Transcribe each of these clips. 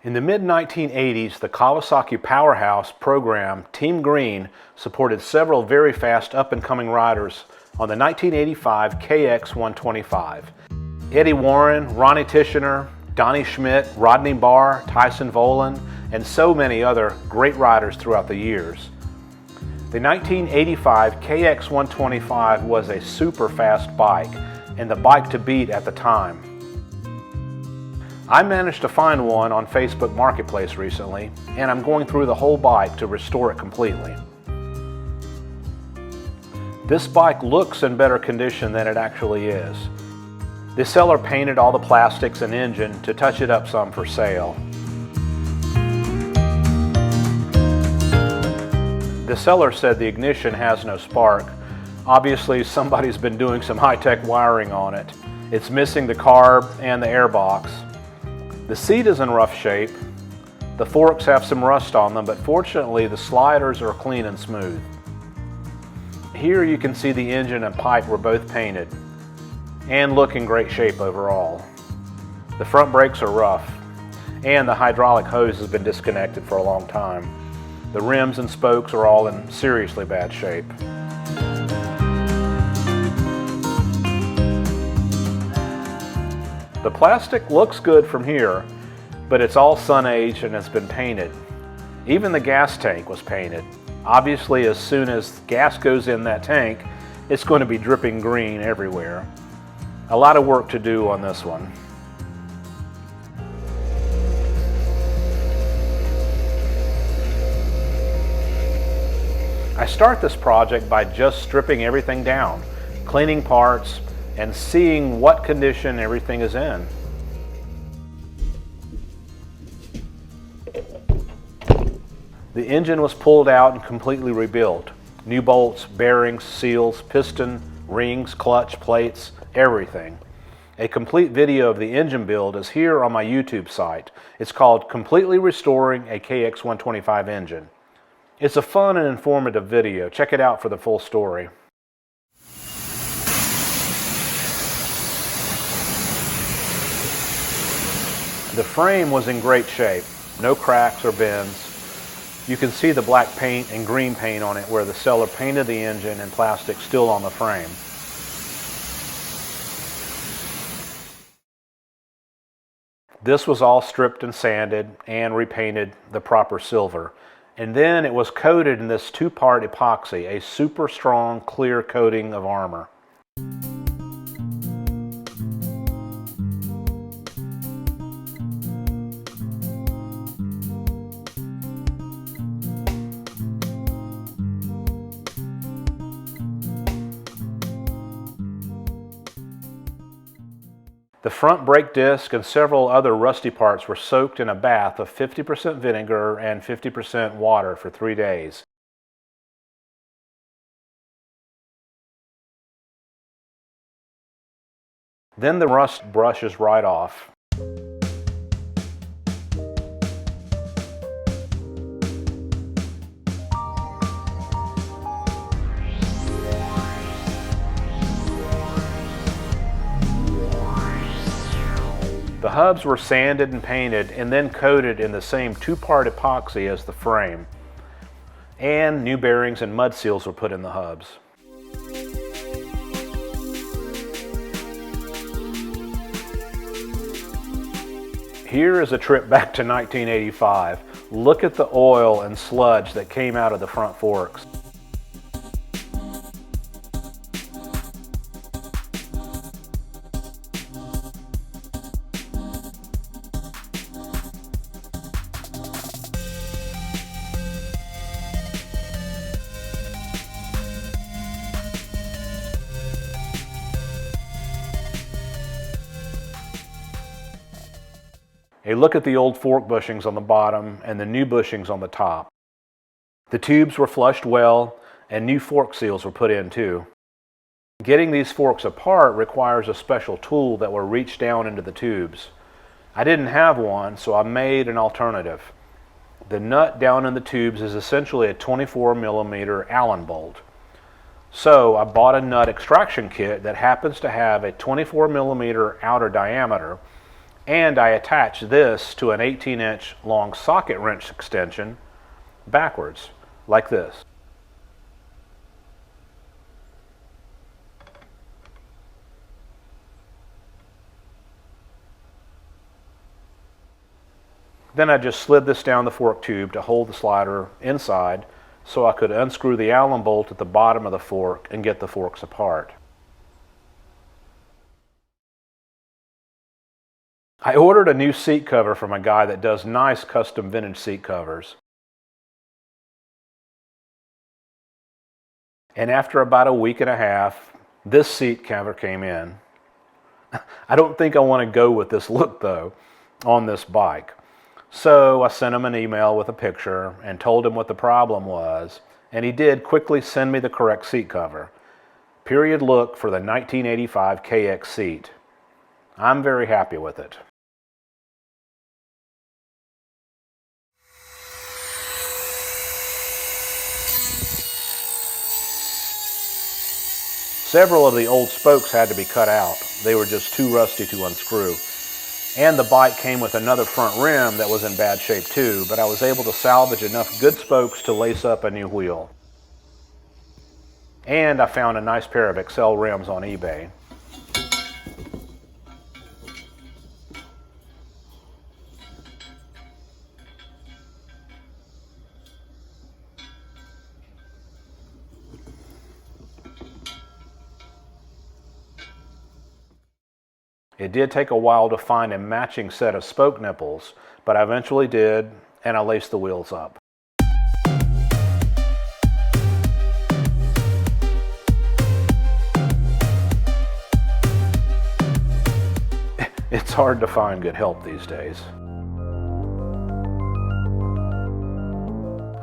In the mid-1980s, the Kawasaki powerhouse program Team Green supported several very fast up-and-coming riders on the 1985 KX125. Eddie Warren, Ronnie Tishner, Donnie Schmidt, Rodney Barr, Tyson Volan, and so many other great riders throughout the years. The 1985 KX125 was a super fast bike and the bike to beat at the time. I managed to find one on Facebook Marketplace recently, and I'm going through the whole bike to restore it completely. This bike looks in better condition than it actually is. The seller painted all the plastics and engine to touch it up some for sale. The seller said the ignition has no spark. Obviously, somebody's been doing some high-tech wiring on it. It's missing the carb and the airbox. The seat is in rough shape. The forks have some rust on them, but fortunately the sliders are clean and smooth. Here you can see the engine and pipe were both painted and look in great shape overall. The front brakes are rough and the hydraulic hose has been disconnected for a long time. The rims and spokes are all in seriously bad shape. The plastic looks good from here, but it's all sun-aged and has been painted. Even the gas tank was painted. Obviously, as soon as gas goes in that tank, it's going to be dripping green everywhere. A lot of work to do on this one. I start this project by just stripping everything down, cleaning parts, and seeing what condition everything is in. The engine was pulled out and completely rebuilt. New bolts, bearings, seals, piston, rings, clutch, plates, everything. A complete video of the engine build is here on my YouTube site. It's called Completely Restoring a KX125 Engine. It's a fun and informative video. Check it out for the full story. The frame was in great shape, no cracks or bends. You can see the black paint and green paint on it where the seller painted the engine and plastic still on the frame. This was all stripped and sanded and repainted the proper silver. And then it was coated in this two-part epoxy, a super strong clear coating of armor. The front brake disc and several other rusty parts were soaked in a bath of 50% vinegar and 50% water for 3 days. Then the rust brushes right off. The hubs were sanded and painted and then coated in the same two-part epoxy as the frame. And new bearings and mud seals were put in the hubs. Here is a trip back to 1985. Look at the oil and sludge that came out of the front forks. A look at the old fork bushings on the bottom and the new bushings on the top. The tubes were flushed well and new fork seals were put in too. Getting these forks apart requires a special tool that will reach down into the tubes. I didn't have one, so I made an alternative. The nut down in the tubes is essentially a 24mm Allen bolt. So I bought a nut extraction kit that happens to have a 24mm outer diameter And I attached this to an 18-inch long socket wrench extension backwards, like this. Then I just slid this down the fork tube to hold the slider inside so I could unscrew the Allen bolt at the bottom of the fork and get the forks apart. I ordered a new seat cover from a guy that does nice custom vintage seat covers. And after about a week and a half, this seat cover came in. I don't think I want to go with this look though on this bike. So I sent him an email with a picture and told him what the problem was, and he did quickly send me the correct seat cover. Period look for the 1985 KX seat. I'm very happy with it. Several of the old spokes had to be cut out. They were just too rusty to unscrew. And the bike came with another front rim that was in bad shape too, but I was able to salvage enough good spokes to lace up a new wheel. And I found a nice pair of Excel rims on eBay. It did take a while to find a matching set of spoke nipples, but I eventually did, and I laced the wheels up. It's hard to find good help these days.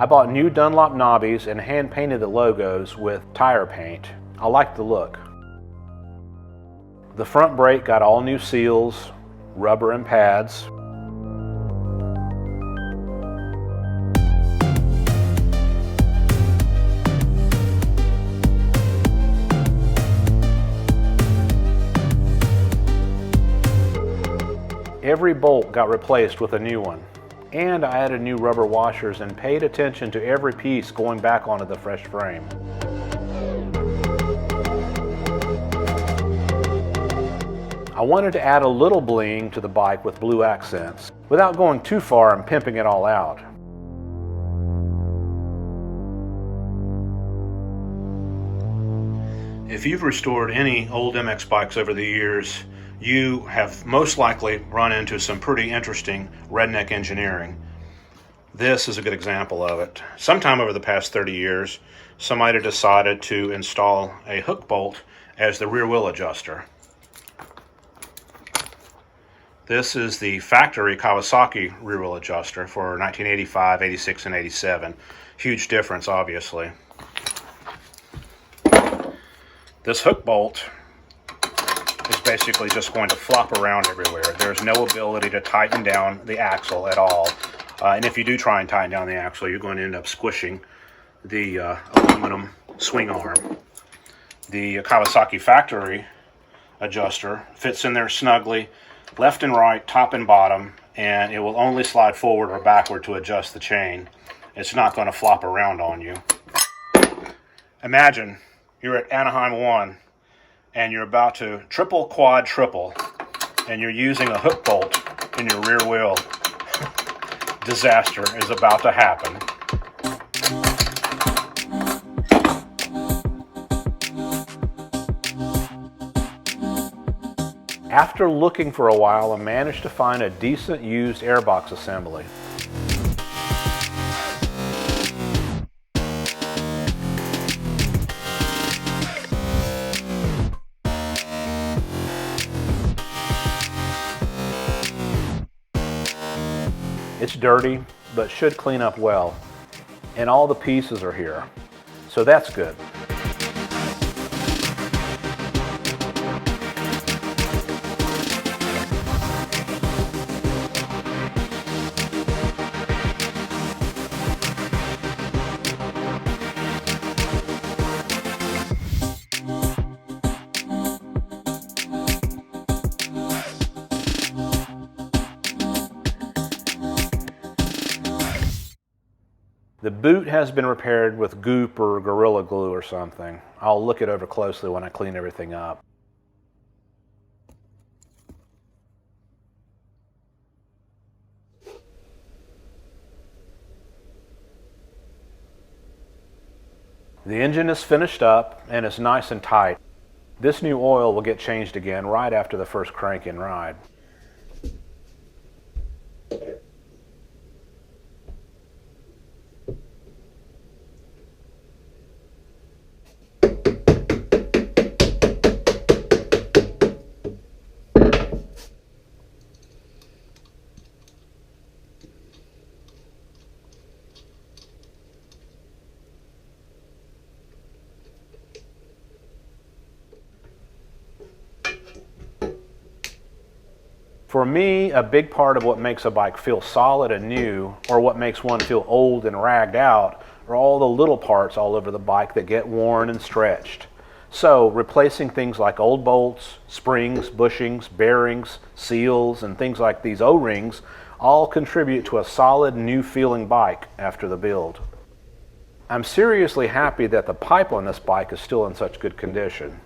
I bought new Dunlop knobbies and hand painted the logos with tire paint. I like the look. The front brake got all new seals, rubber and pads. Every bolt got replaced with a new one. And I added new rubber washers and paid attention to every piece going back onto the fresh frame. I wanted to add a little bling to the bike with blue accents, without going too far and pimping it all out. If you've restored any old MX bikes over the years, you have most likely run into some pretty interesting redneck engineering. This is a good example of it. Sometime over the past 30 years, somebody decided to install a hook bolt as the rear wheel adjuster. This is the factory Kawasaki rear wheel adjuster for 1985, 86, and 87. Huge difference, obviously. This hook bolt is basically just going to flop around everywhere. There's no ability to tighten down the axle at all. And if you do try and tighten down the axle, you're going to end up squishing the aluminum swing arm. The Kawasaki factory adjuster fits in there snugly, left and right, top and bottom, and it will only slide forward or backward to adjust the chain. It's not going to flop around on you. Imagine you're at Anaheim 1 and you're about to triple, quad, triple, and you're using a hook bolt in your rear wheel. Disaster is about to happen. After looking for a while, I managed to find a decent used airbox assembly. It's dirty, but should clean up well. And all the pieces are here, so that's good. The boot has been repaired with goop or Gorilla Glue or something. I'll look it over closely when I clean everything up. The engine is finished up and is nice and tight. This new oil will get changed again right after the first crank-in ride. For me, a big part of what makes a bike feel solid and new, or what makes one feel old and ragged out, are all the little parts all over the bike that get worn and stretched. So, replacing things like old bolts, springs, bushings, bearings, seals, and things like these O-rings all contribute to a solid, new-feeling bike after the build. I'm seriously happy that the pipe on this bike is still in such good condition.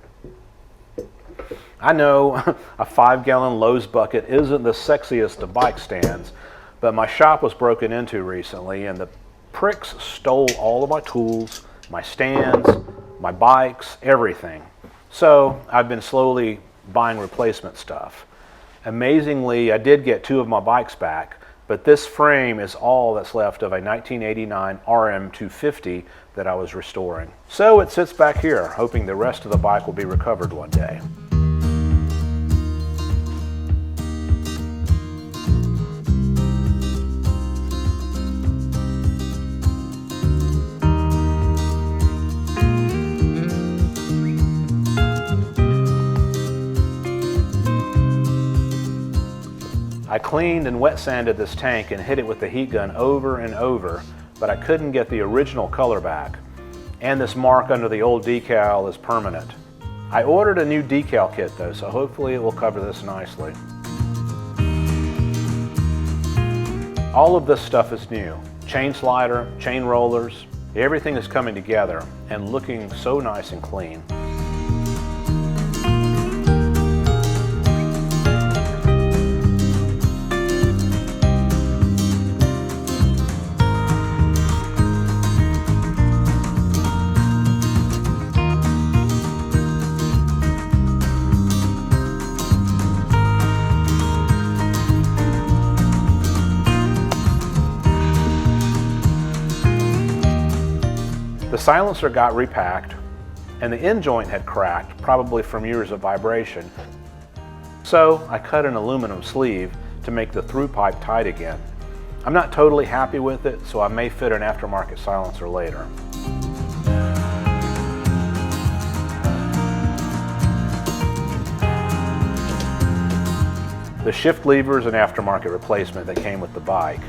I know a 5-gallon Lowe's bucket isn't the sexiest of bike stands, but my shop was broken into recently and the pricks stole all of my tools, my stands, my bikes, everything. So I've been slowly buying replacement stuff. Amazingly, I did get 2 of my bikes back, but this frame is all that's left of a 1989 RM250 that I was restoring. So it sits back here, hoping the rest of the bike will be recovered one day. I cleaned and wet sanded this tank and hit it with the heat gun over and over, but I couldn't get the original color back. And this mark under the old decal is permanent. I ordered a new decal kit though, so hopefully it will cover this nicely. All of this stuff is new. Chain slider, chain rollers, everything is coming together and looking so nice and clean. The silencer got repacked and the end joint had cracked, probably from years of vibration. So I cut an aluminum sleeve to make the through pipe tight again. I'm not totally happy with it, so I may fit an aftermarket silencer later. The shift lever is an aftermarket replacement that came with the bike.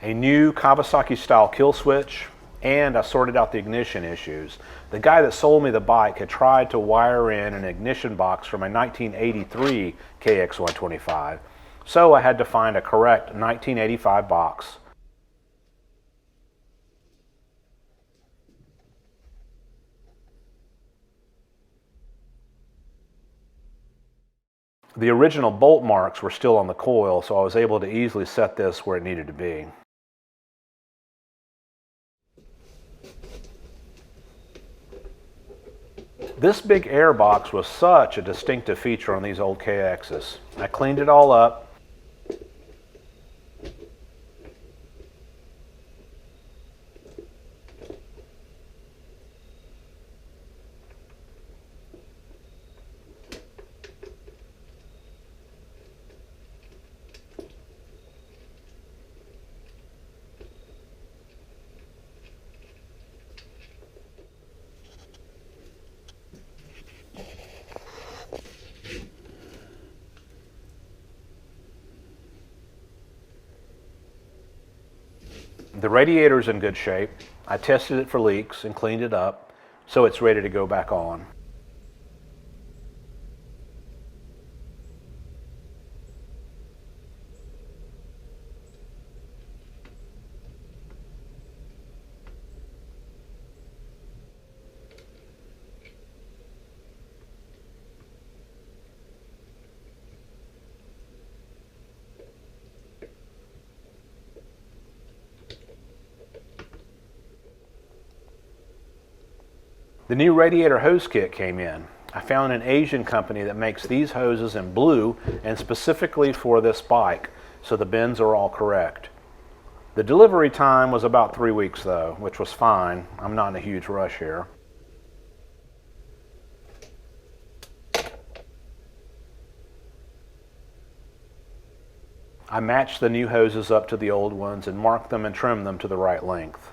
A new Kawasaki style kill switch, and I sorted out the ignition issues. The guy that sold me the bike had tried to wire in an ignition box from a 1983 KX125, so I had to find a correct 1985 box. The original bolt marks were still on the coil, so I was able to easily set this where it needed to be. This big air box was such a distinctive feature on these old KXs. I cleaned it all up. The radiator is in good shape. I tested it for leaks and cleaned it up, so it's ready to go back on. The new radiator hose kit came in. I found an Asian company that makes these hoses in blue and specifically for this bike, so the bends are all correct. The delivery time was about 3 weeks though, which was fine. I'm not in a huge rush here. I matched the new hoses up to the old ones and marked them and trimmed them to the right length.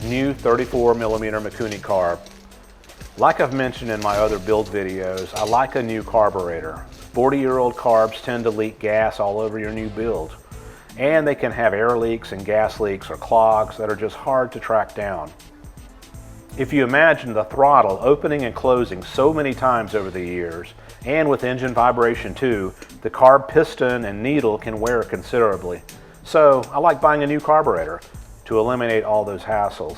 New 34mm Mikuni carb. Like I've mentioned in my other build videos, I like a new carburetor. 40-year-old carbs tend to leak gas all over your new build, and they can have air leaks and gas leaks or clogs that are just hard to track down. If you imagine the throttle opening and closing so many times over the years, and with engine vibration too, the carb piston and needle can wear considerably. So I like buying a new carburetor to eliminate all those hassles.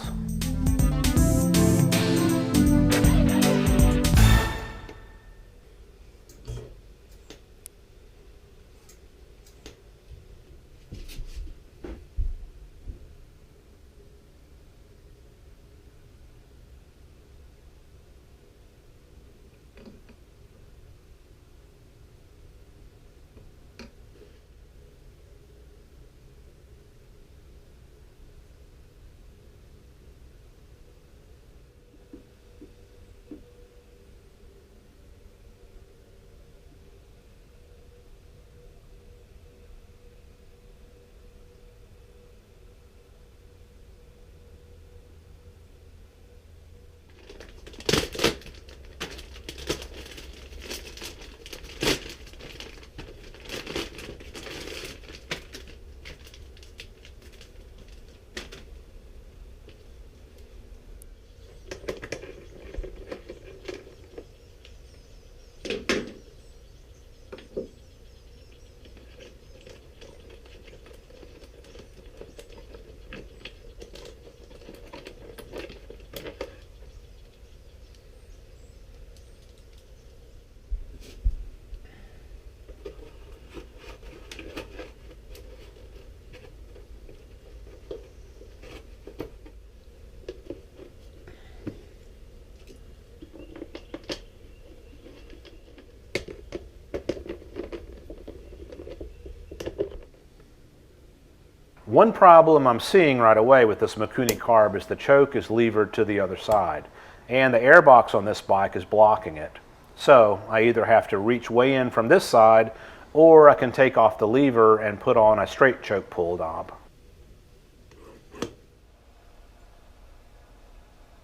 One problem I'm seeing right away with this Mikuni carb is the choke is levered to the other side, and the airbox on this bike is blocking it. So I either have to reach way in from this side or I can take off the lever and put on a straight choke pull knob.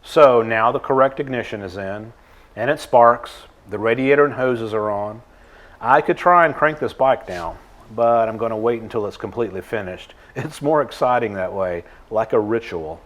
So now the correct ignition is in, and it sparks, the radiator and hoses are on. I could try and crank this bike now, but I'm going to wait until it's completely finished. It's more exciting that way, like a ritual.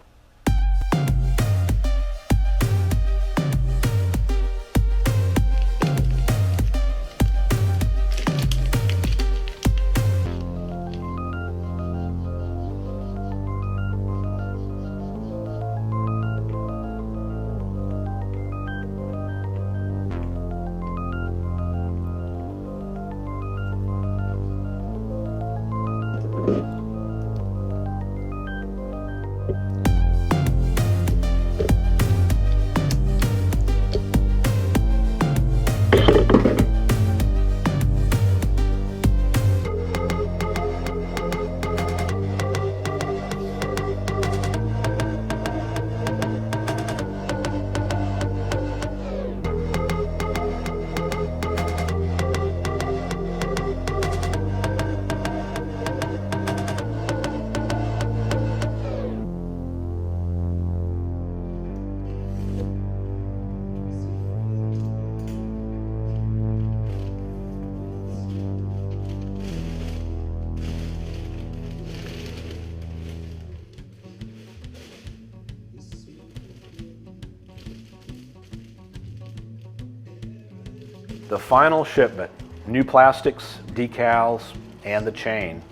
The final shipment, new plastics, decals, and the chain.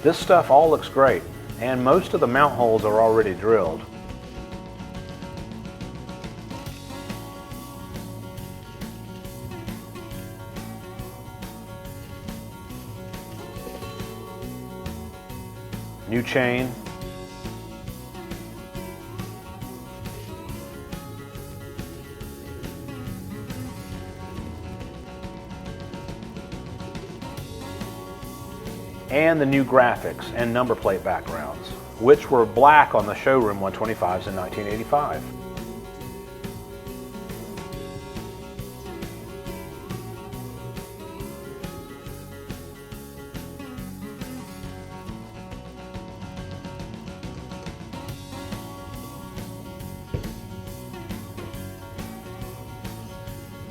This stuff all looks great, and most of the mount holes are already drilled. New chain. And the new graphics and number plate backgrounds, which were black on the showroom 125s in 1985.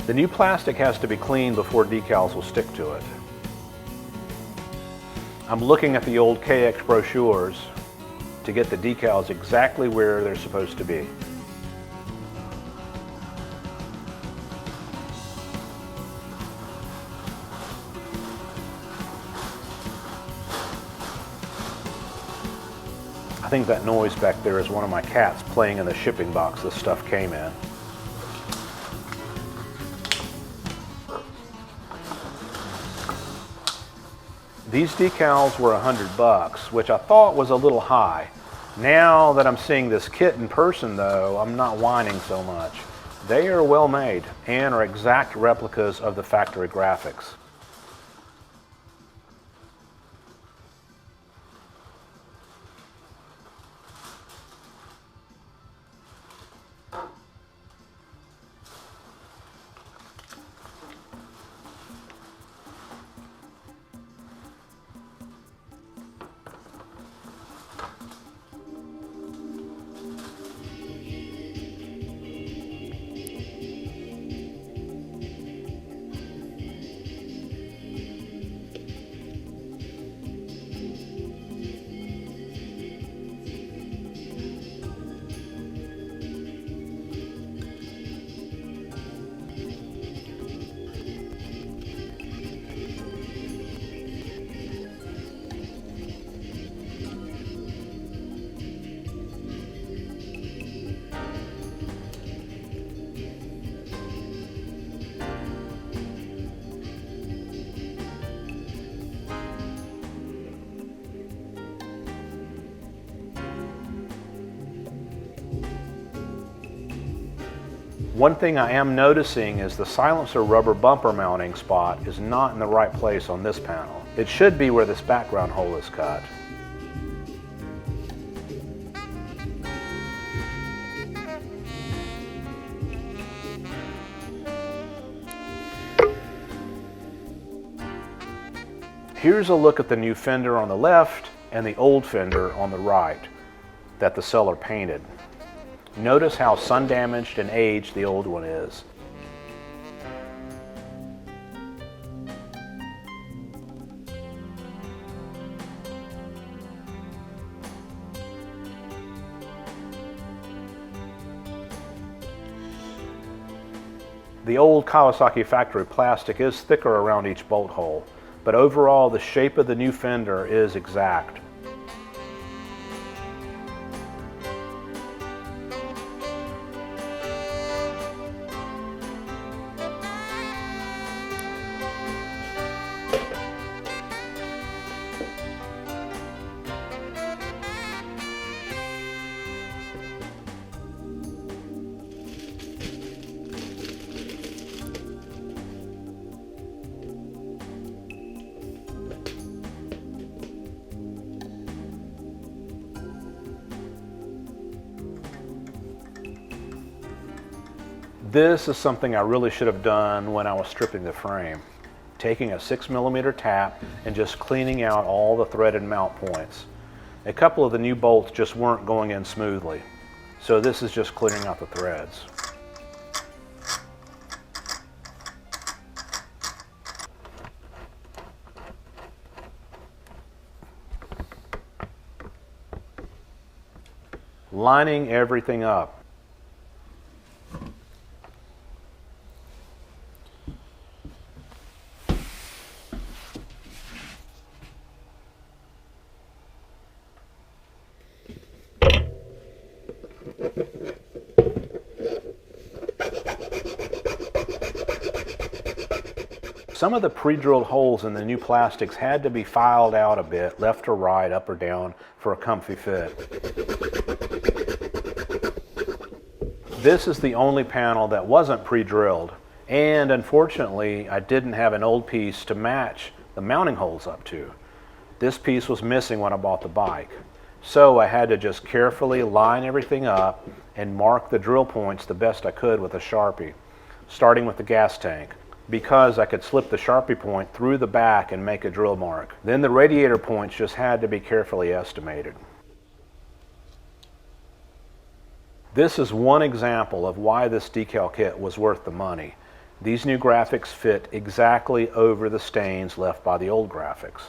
The new plastic has to be cleaned before decals will stick to it. I'm looking at the old KX brochures to get the decals exactly where they're supposed to be. I think that noise back there is one of my cats playing in the shipping box this stuff came in. These decals were $100, which I thought was a little high. Now that I'm seeing this kit in person though, I'm not whining so much. They are well made and are exact replicas of the factory graphics. One thing I am noticing is the silencer rubber bumper mounting spot is not in the right place on this panel. It should be where this background hole is cut. Here's a look at the new fender on the left and the old fender on the right that the seller painted. Notice how sun damaged and aged the old one is. The old Kawasaki factory plastic is thicker around each bolt hole, but overall the shape of the new fender is exact. This is something I really should have done when I was stripping the frame. Taking a 6mm tap and just cleaning out all the threaded mount points. A couple of the new bolts just weren't going in smoothly, so this is just clearing out the threads. Lining everything up. Some of the pre-drilled holes in the new plastics had to be filed out a bit, left or right, up or down, for a comfy fit. This is the only panel that wasn't pre-drilled, and unfortunately I didn't have an old piece to match the mounting holes up to. This piece was missing when I bought the bike, so I had to just carefully line everything up and mark the drill points the best I could with a Sharpie, starting with the gas tank, because I could slip the Sharpie point through the back and make a drill mark. Then the radiator points just had to be carefully estimated. This is one example of why this decal kit was worth the money. These new graphics fit exactly over the stains left by the old graphics.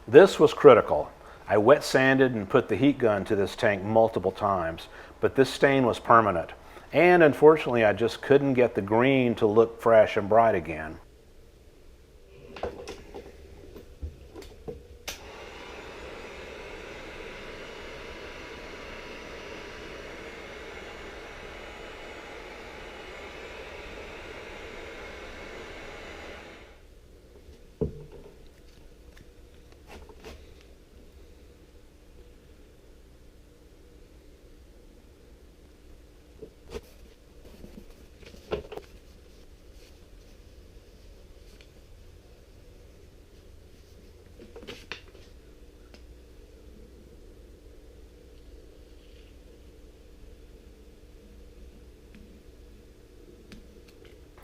This was critical. I wet sanded and put the heat gun to this tank multiple times, but this stain was permanent. And unfortunately, I just couldn't get the green to look fresh and bright again.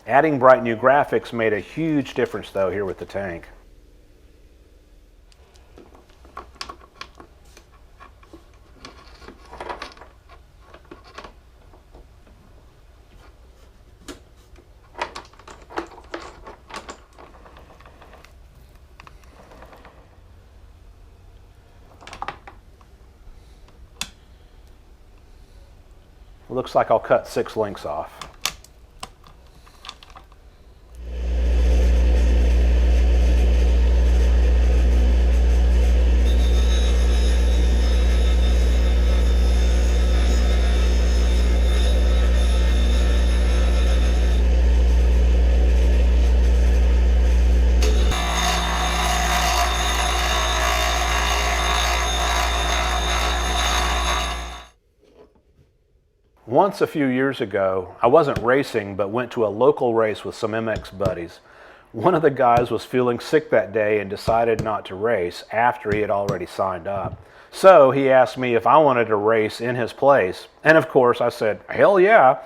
Adding bright new graphics made a huge difference though here with the tank. Looks like I'll cut 6 links off. Once a few years ago, I wasn't racing but went to a local race with some MX buddies. One of the guys was feeling sick that day and decided not to race after he had already signed up. So he asked me if I wanted to race in his place, and of course I said, hell yeah.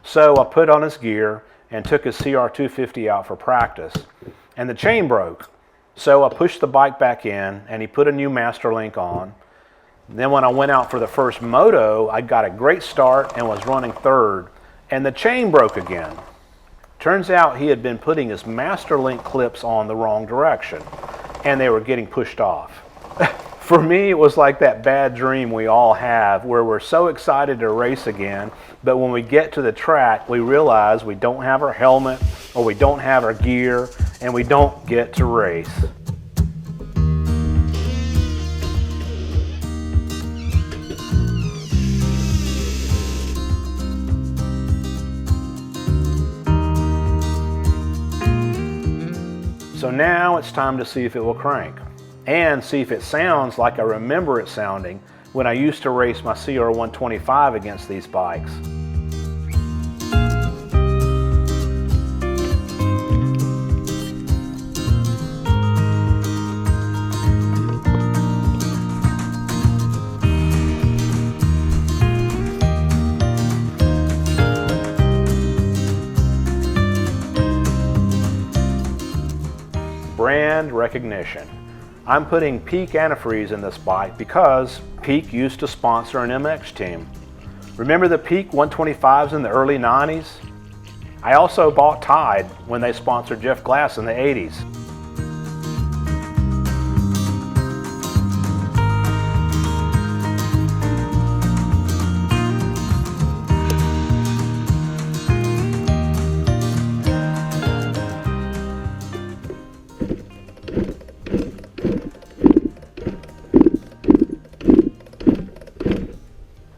So I put on his gear and took his CR250 out for practice, and the chain broke. So I pushed the bike back in and he put a new master link on. Then when I went out for the first moto, I got a great start and was running third, and the chain broke again. Turns out he had been putting his master link clips on the wrong direction, and they were getting pushed off. For me, it was like that bad dream we all have where we're so excited to race again, but when we get to the track, we realize we don't have our helmet or we don't have our gear, and we don't get to race. So now it's time to see if it will crank and see if it sounds like I remember it sounding when I used to race my CR125 against these bikes. Brand recognition. I'm putting Peak antifreeze in this bike because Peak used to sponsor an MX team. Remember the Peak 125s in the early 90s? I also bought Tide when they sponsored Jeff Glass in the 80s.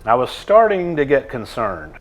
I was starting to get concerned.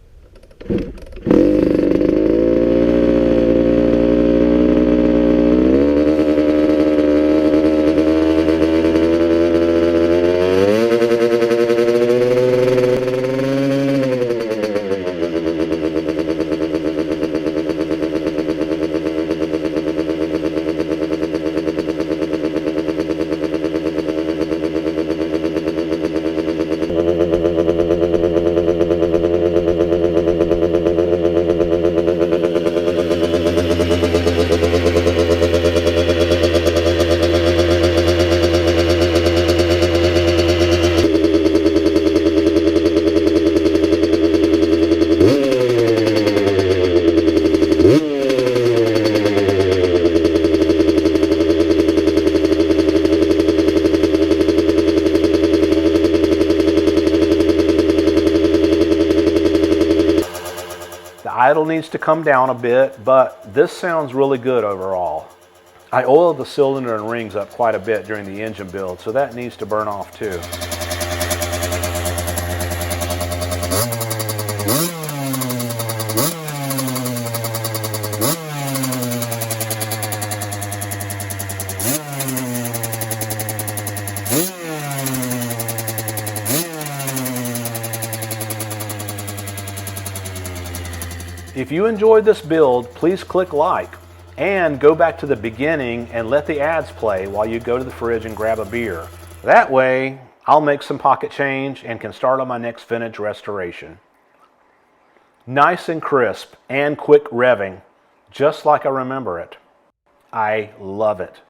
Idle needs to come down a bit, but this sounds really good overall. I oiled the cylinder and rings up quite a bit during the engine build, so that needs to burn off too. If you enjoyed this build, please click like and go back to the beginning and let the ads play while you go to the fridge and grab a beer. That way, I'll make some pocket change and can start on my next vintage restoration. Nice and crisp and quick revving, just like I remember it. I love it.